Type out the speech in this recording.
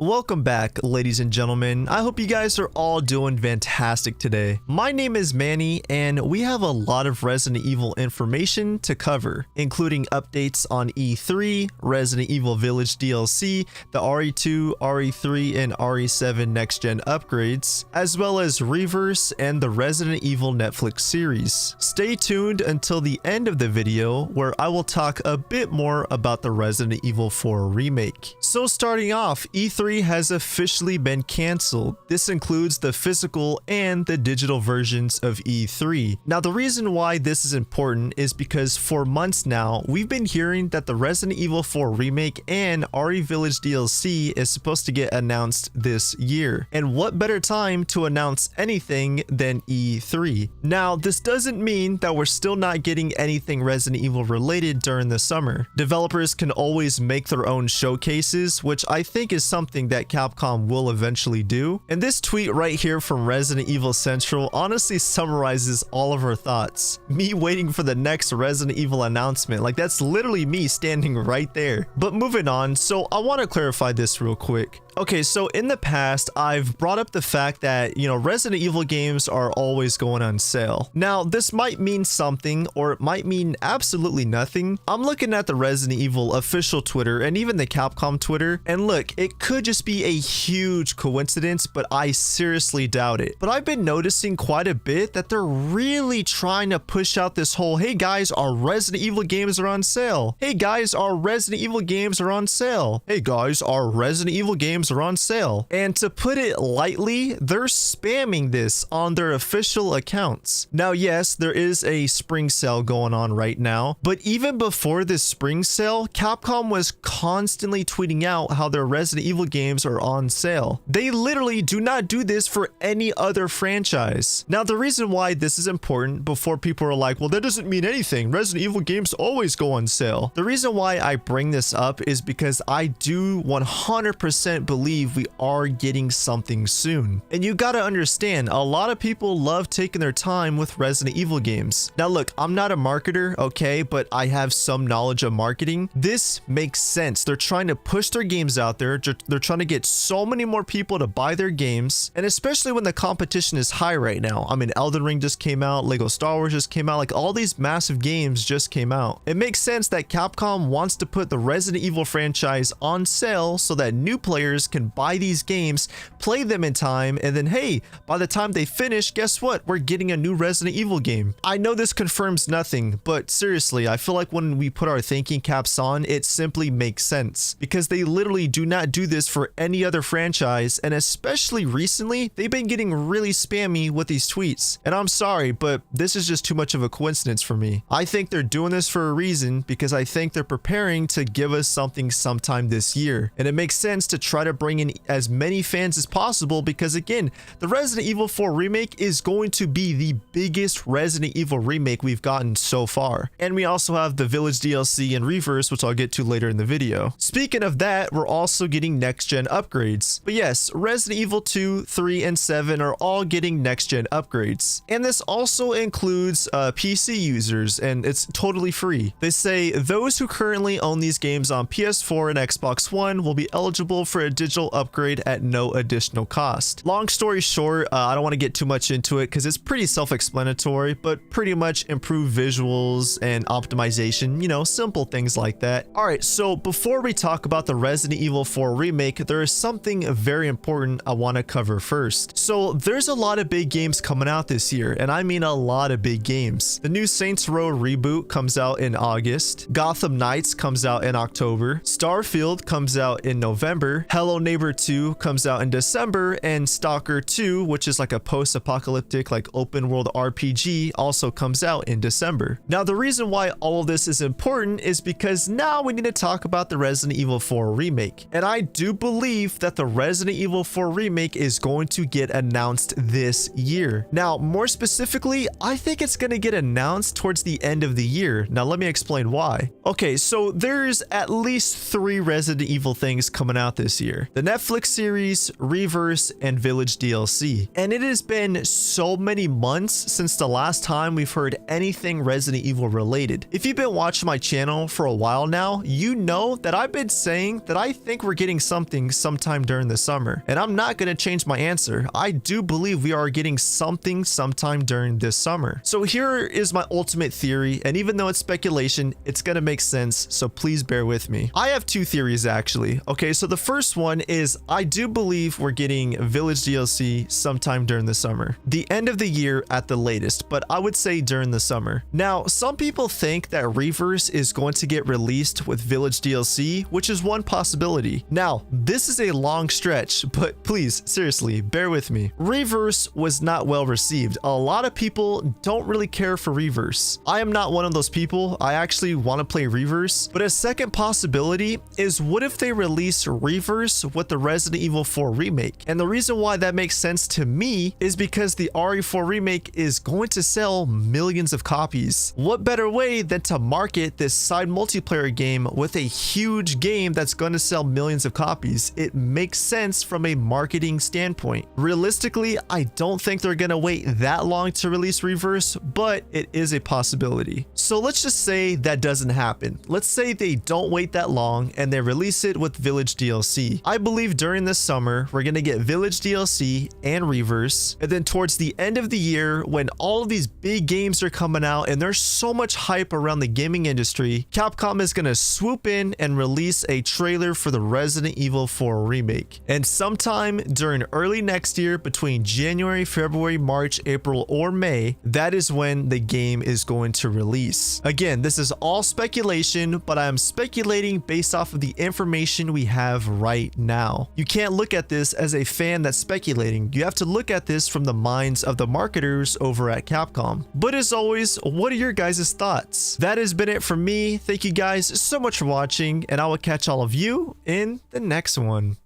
Welcome back, ladies and gentlemen. I hope you guys are all doing fantastic today. My name is Manny, and we have a lot of Resident Evil information to cover, including updates on E3, Resident Evil Village DLC, the RE2, RE3, and RE7 next-gen upgrades, as well as Reverse and the Resident Evil Netflix series. Stay tuned until the end of the video, where I will talk a bit more about the Resident Evil 4 Remake. So starting off, E3 has officially been cancelled. This includes the physical and the digital versions of E3. Now, the reason why this is important is because for months now, we've been hearing that the Resident Evil 4 Remake and RE Village DLC is supposed to get announced this year. And what better time to announce anything than E3? Now, this doesn't mean that we're still not getting anything Resident Evil related during the summer. Developers can always make their own showcases, which I think is something that Capcom will eventually do. And this tweet right here from Resident Evil Central honestly summarizes all of our thoughts. Me waiting for the next Resident Evil announcement, like that's literally me standing right there. But moving on, so I want to clarify this real quick. Okay, so in the past, I've brought up the fact that, Resident Evil games are always going on sale. Now, this might mean something, or it might mean absolutely nothing. I'm looking at the Resident Evil official Twitter and even the Capcom Twitter, and look, it could just be a huge coincidence, but I seriously doubt it. But I've been noticing quite a bit that they're really trying to push out this whole, hey guys, our Resident Evil games are on sale. Hey guys, our Resident Evil games are on sale. Hey guys, our Resident Evil games are on sale. And to put it lightly, they're spamming this on their official accounts. Now, yes, there is a spring sale going on right now, but even before this spring sale, Capcom was constantly tweeting out how their Resident Evil games are on sale. They literally do not do this for any other franchise. Now, the reason why this is important, before people are like, well, that doesn't mean anything. Resident Evil games always go on sale. The reason why I bring this up is because I do 100% believe we are getting something soon. And you gotta understand, a lot of people love taking their time with Resident Evil games. Now look, I'm not a marketer, okay, but I have some knowledge of marketing. This makes sense. They're trying to push their games out there. They're trying to get so many more people to buy their games, and especially when the competition is high right now. I mean, Elden Ring just came out, Lego Star Wars just came out, like all these massive games just came out. It makes sense that Capcom wants to put the Resident Evil franchise on sale so that new players can buy these games, play them in time, and then hey, by the time they finish, guess what? We're getting a new Resident Evil game. I know this confirms nothing, but seriously, I feel like when we put our thinking caps on, it simply makes sense because they literally do not do this for any other franchise, and especially recently, they've been getting really spammy with these tweets. And I'm sorry, but this is just too much of a coincidence for me. I think they're doing this for a reason because I think they're preparing to give us something sometime this year. And it makes sense to try to bring in as many fans as possible because again, the Resident Evil 4 Remake is going to be the biggest Resident Evil remake we've gotten so far. And we also have the Village DLC and Reverse, which I'll get to later in the video. Speaking of that, we're also getting next-gen upgrades. But yes, Resident Evil 2, 3, and 7 are all getting next-gen upgrades. And this also includes PC users, and it's totally free. They say those who currently own these games on PS4 and Xbox One will be eligible for a digital upgrade at no additional cost. Long story short, I don't want to get too much into it because it's pretty self-explanatory, but pretty much improved visuals and optimization, simple things like that. All right, so before we talk about the Resident Evil 4 Remake, there is something very important I want to cover first. So there's a lot of big games coming out this year, and I mean a lot of big games. The new Saints Row reboot comes out in August. Gotham Knights comes out in October. Starfield comes out in November. Hello Neighbor 2 comes out in December, and Stalker 2, which is like a post-apocalyptic like open world RPG, also comes out in December. Now, the reason why all of this is important is because now we need to talk about the Resident Evil 4 Remake. And I do believe that the Resident Evil 4 Remake is going to get announced this year. Now, more specifically, I think it's going to get announced towards the end of the year. Now, let me explain why. Okay, so there's at least 3 Resident Evil things coming out this year. here: the Netflix series, Reverse, and Village DLC. And it has been so many months since the last time we've heard anything Resident Evil related. If you've been watching my channel for a while now, you know that I've been saying that I think we're getting something sometime during the summer. And I'm not going to change my answer. I do believe we are getting something sometime during this summer. So here is my ultimate theory, and even though it's speculation, it's going to make sense, so please bear with me. I have two theories actually. Okay, so the first one is I do believe we're getting Village DLC sometime during the summer. The end of the year at the latest, but I would say during the summer. Now, some people think that Reverse is going to get released with Village DLC, which is one possibility. Now, this is a long stretch, but please, seriously, bear with me. Reverse was not well received. A lot of people don't really care for Reverse. I am not one of those people. I actually want to play Reverse, but a second possibility is what if they release Reverse with the Resident Evil 4 remake? And the reason why that makes sense to me is because the RE4 remake is going to sell millions of copies. What better way than to market this side multiplayer game with a huge game that's going to sell millions of copies? It makes sense from a marketing standpoint. Realistically, I don't think they're going to wait that long to release Reverse, but it is a possibility. So let's just say that doesn't happen. Let's say they don't wait that long and they release it with Village DLC. I believe during this summer, we're going to get Village DLC and Reverse. And then towards the end of the year, when all of these big games are coming out and there's so much hype around the gaming industry, Capcom is going to swoop in and release a trailer for the Resident Evil 4 remake. And sometime during early next year, between January, February, March, April, or May, that is when the game is going to release. Again, this is all speculation, but I am speculating based off of the information we have right now. You can't look at this as a fan that's speculating. You have to look at this from the minds of the marketers over at Capcom. But as always, what are your guys' thoughts? That has been it from me. Thank you guys so much for watching, and I will catch all of you in the next one.